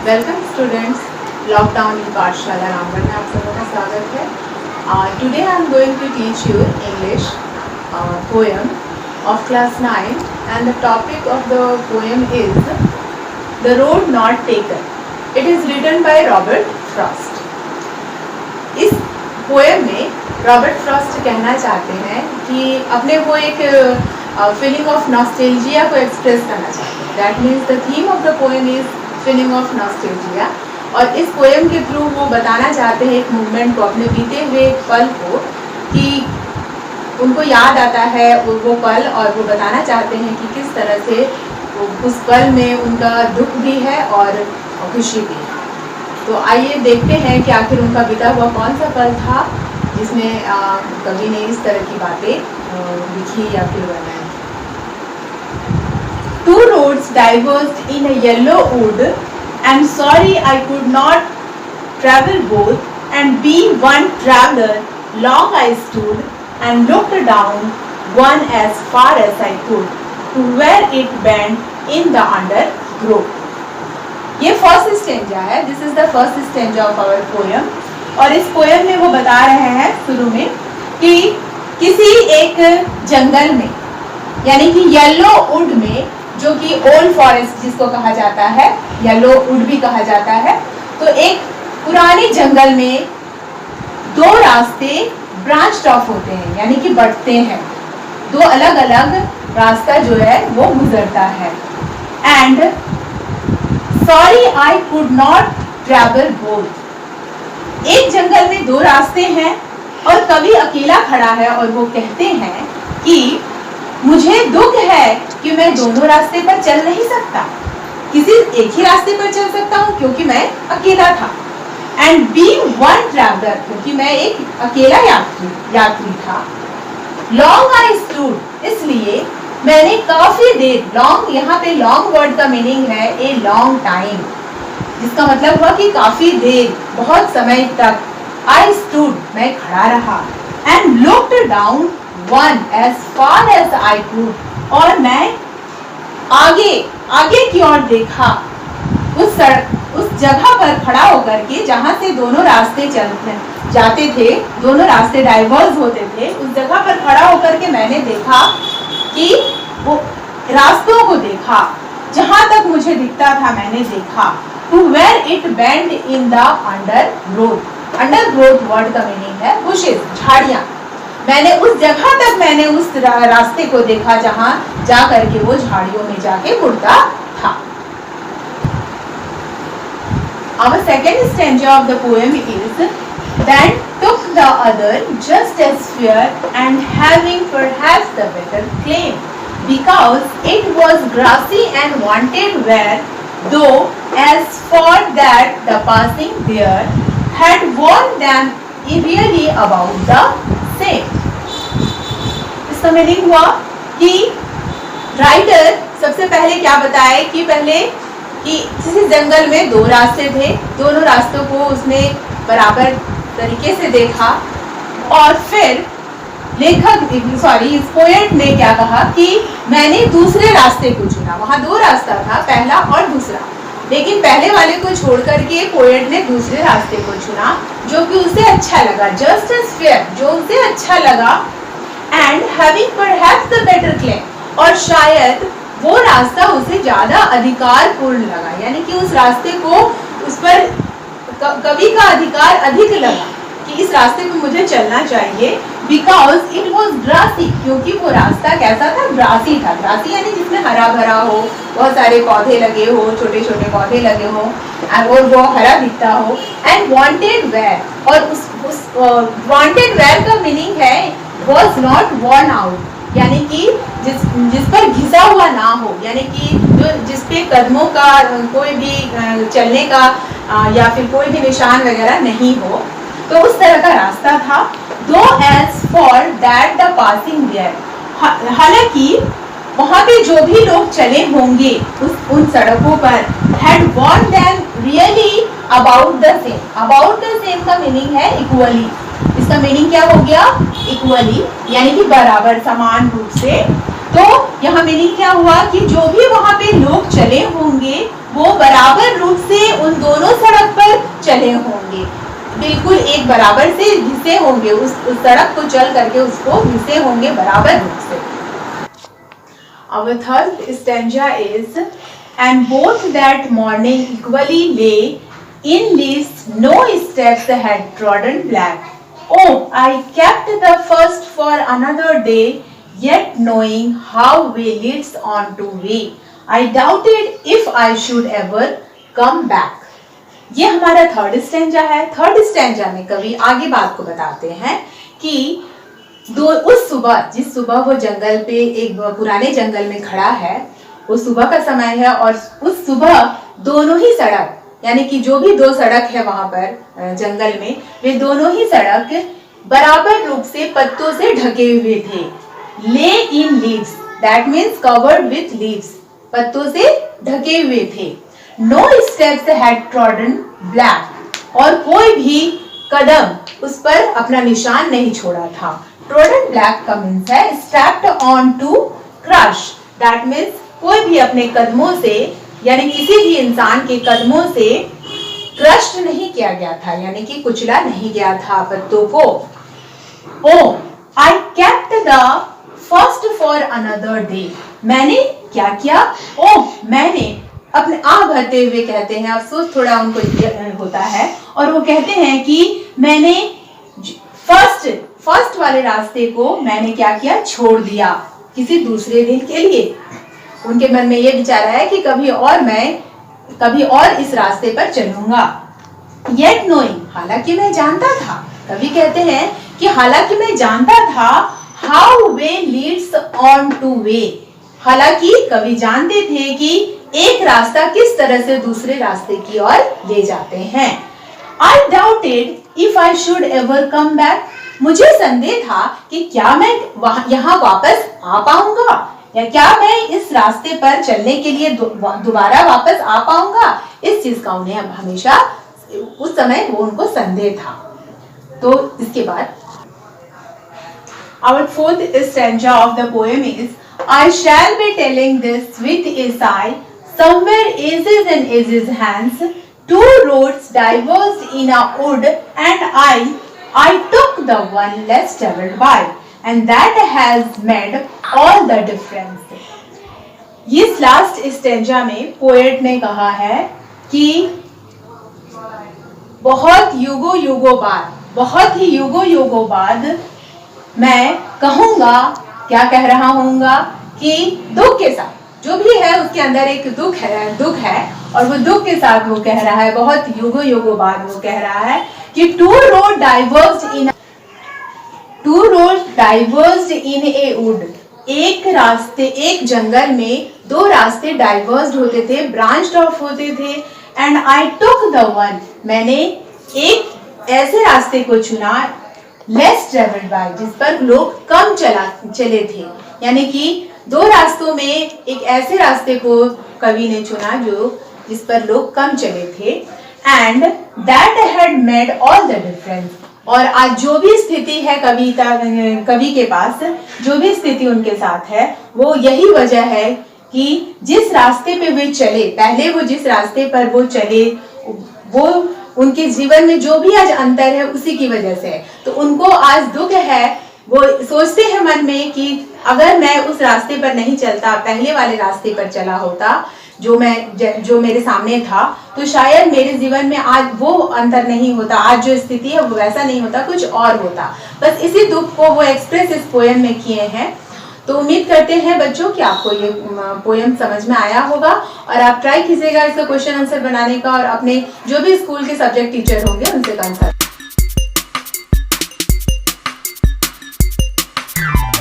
Welcome students, lockdown in पाठशाला रामगढ़ में आप सबों का स्वागत है। Today I am going to teach you English poem of class 9 and the topic of the poem is The Road Not Taken. It is written by Robert Frost. इस poem में Robert Frost कहना चाहते हैं कि अपने वो एक feeling of nostalgia को एक्सप्रेस करना चाहते हैं। That means the theme of the poem is feeling of nostalgia. और इस पोएम के थ्रू वो बताना चाहते हैं एक मूवमेंट को, अपने बीते हुए पल को, कि उनको याद आता है वो पल, और वो बताना चाहते हैं कि किस तरह से उस पल में उनका दुख भी है और खुशी भी है। तो आइए देखते हैं कि आखिर उनका बीता हुआ कौन सा पल था जिसमें कवि ने इस तरह की बातें लिखी या फिर बनाई। Two roads diverged in a yellow wood, and sorry I could not travel both, and being one traveler, long I stood and looked down one as far as I could to where it bent in the undergrowth. ये first stanza है। This is the first stanza of our poem. और इस poem में वो बता रहे हैं शुरू में कि किसी एक जंगल में, यानी कि येलो वुड में, जो कि ओल्ड फॉरेस्ट जिसको कहा जाता है, येलो वुड भी कहा जाता है, तो एक पुराने जंगल में दो रास्ते ब्रांच ऑफ होते हैं, यानी कि बढ़ते हैं। दो अलग अलग रास्ता जो है वो गुजरता है। And sorry I could not travel both. एक जंगल में दो रास्ते हैं और कवि अकेला खड़ा है और वो कहते हैं कि मुझे दुख है कि मैं दोनों रास्ते पर चल नहीं सकता, किसी एक ही रास्ते पर चल सकता हूँ क्योंकि मैं अकेला था। एंड बीइंग वन ट्रैवलर, क्योंकि मैं एक अकेला यात्री था। लॉन्ग आई स्टूड, इसलिए मैंने काफी देर, लॉन्ग यहाँ पे लॉन्ग वर्ड का मीनिंग है ए लॉन्ग टाइम, जिसका मतलब हुआ कि काफी देर, बहुत समय तक। आई स्टूड, मैं खड़ा रहा। And looked down one as far as I could, और मैं आगे की ओर देखा, उस जगह पर खड़ा होकर के जहां से दोनों रास्ते जाते थे, दोनों रास्ते डाइवर्स होते थे, उस जगह पर खड़ा होकर के मैंने देखा कि वो रास्तों को देखा, जहां तक मुझे दिखता था मैंने देखा। To where it bent in the undergrowth. Undergrowth word का मीनिंग है बुशेस, झाड़ियां। मैंने उस जगह तक, मैंने उस रास्ते को देखा जहां जा करके वो झाड़ियों में जाके मुड़ता था। Our second stanza of the poem is, Then took the other just as fair, and having perhaps the better claim, because it was grassy and wanted wear, though as for that the passing there had warned them really about the same. इसका meaning हुआ कि writer सबसे पहले क्या बताए कि पहले कि किसी जंगल में दो रास्ते थे, दोनों रास्तों को उसने बराबर तरीके से देखा, और फिर इस पोएट ने क्या कहा कि मैंने दूसरे रास्ते को चुना। वहां दो रास्ता था, पहला और दूसरा, लेकिन पहले वाले को छोड़ करके पोएट ने दूसरे रास्ते को चुना जो कि उसे अच्छा लगा, जस्ट एज फेयर, जो उसे अच्छा लगा। And having perhaps the better claim, और शायद वो रास्ता उसे ज्यादा अधिकारपूर्ण लगा, यानी कि उस रास्ते को, उस पर कवि का अधिकार अधिक लगा कि इस रास्ते पे मुझे चलना चाहिए। बिकॉज इट वॉज ग्रासी, क्योंकि वो रास्ता कैसा था, ग्रासी था। ग्रासी यानी जिसमें हरा भरा हो, बहुत सारे पौधे लगे हो, छोटे छोटे पौधे लगे हो, और वो हरा दिखता हो। एंड वांटेड वेयर, और उस वांटेड वेयर का मीनिंग है वॉज नॉट वर्न आउट, यानी कि जिस पर घिसा हुआ ना हो, यानी कि जिस पे कदमों का कोई भी चलने का या फिर कोई भी निशान वगैरह नहीं हो, तो उस तरह का रास्ता था। Though as for that the passing there, हालांकि वहां पे जो भी लोग चले होंगे उन सड़कों पर, had worn them really about the same. About the same का मीनिंग है इक्वली। इसका मीनिंग क्या हो गया, इक्वली, यानी कि बराबर, समान रूप से। तो यहाँ मीनिंग क्या हुआ कि जो भी वहां पे लोग चले होंगे वो बराबर रूप से उन दोनों सड़क पर चले होंगे, बिल्कुल एक बराबर से घिसे होंगे, उस सड़क को चल करके उसको घिसे होंगे बराबर रूप से। Our third stanza is, and both that morning equally lay in leaves, no steps had trodden black. Oh, I kept the first for another day, yet knowing how way leads on to way, I doubted if I should ever come back. ये हमारा third stanza है। Third stanza में कवि आगे बात को बताते हैं कि उस सुबह, जिस सुबह वो जंगल पे एक पुराने जंगल में खड़ा है, वो सुबह का समय है और उस सुबह दोनों ही सड़क, यानी कि जो भी दो सड़क है वहां पर जंगल में, वे दोनों ही सड़क बराबर रूप से पत्तों से ढके हुए थे। Lay in leaves, that means covered with leaves, पत्तों से ढके हुए थे। No steps had trodden black, और कोई भी कदम उस पर अपना निशान नहीं छोड़ा था। ट्रॉडन ब्लैक का मीन्स है stepped on to crush, that means कोई भी अपने कदमों से, यानी किसी भी इंसान के कदमों से क्रश नहीं किया गया था, यानी कि कुचला नहीं गया था पत्तों को। Oh I kept the first for another day, मैंने क्या किया? ओ मैंने, अपने आ भरते हुए कहते हैं, अफसोस थोड़ा उनको होता है, और वो कहते हैं कि मैंने फर्स्ट वाले रास्ते को मैंने क्या किया? छोड़ दिया किसी दूसरे दिन के लिए। उनके मन में ये विचार है कि कभी और इस रास्ते पर चलूंगा। Yet knowing, हालांकि मैं जानता था, कवि कहते हैं कि हालांकि मैं जानता था, how way leads on to way, हालांकि कवि जानते थे कि एक रास्ता किस तरह से दूसरे रास्ते की ओर ले जाते हैं। I doubted if I should ever come back, मुझे संदेह था कि क्या मैं यहाँ वापस आ पाऊंगा, या क्या मैं इस रास्ते पर चलने के लिए दोबारा वापस आ पाऊंगा। इस चीज का उन्हें हमेशा उस समय उनको संदेह था। तो इसके बाद our fourth stanza of the poem is, I shall be telling this with a sigh, somewhere ages and ages hence, two roads diverged in a wood, and I took the one less traveled by, and that has made all the difference. इस last stanza में poet ने कहा है कि बहुत ही युगों बाद मैं कहूंगा, क्या कह रहा हूँगा कि दुख के साथ, जो भी है उसके अंदर एक दुख है और वो दुख के साथ वो कह रहा है, बहुत युगों बाद वो कह रहा है कि two roads diverged in a wood, एक जंगल में दो रास्ते डाइवर्स्ड होते थे, ब्रांच्ड ऑफ होते थे, and I took the one, मैंने एक ऐसे रास्ते को चुना, लेस ट्रेवल्ड बाय, जिस पर लोग कम चले थे, यानी कि दो रास्तों में एक ऐसे रास्ते को कवि ने चुना जिस पर लोग कम चले थे, and that had made all the difference, और आज जो भी स्थिति है कवि के पास, जो भी स्थिति उनके साथ है, वो यही वजह है कि जिस रास्ते पे वे चले, पहले वो जिस रास्ते पर वो चले, वो उनके जीवन में जो भी आज अंतर है उसी की वजह से है। तो उनको आज दुख है, वो सोचते हैं मन में कि अगर मैं उस रास्ते पर नहीं चलता, पहले वाले रास्ते पर चला होता जो मेरे सामने था, तो शायद मेरे जीवन में आज वो अंतर नहीं होता, आज जो स्थिति है वो वैसा नहीं होता, कुछ और होता। बस इसी दुख को वो एक्सप्रेस इस पोएम में किए हैं। तो उम्मीद करते हैं बच्चों कि आपको ये पोएम समझ में आया होगा, और आप ट्राई कीजिएगा इसका क्वेश्चन आंसर बनाने का, और अपने जो भी स्कूल के सब्जेक्ट टीचर होंगे उनसे कंसल्ट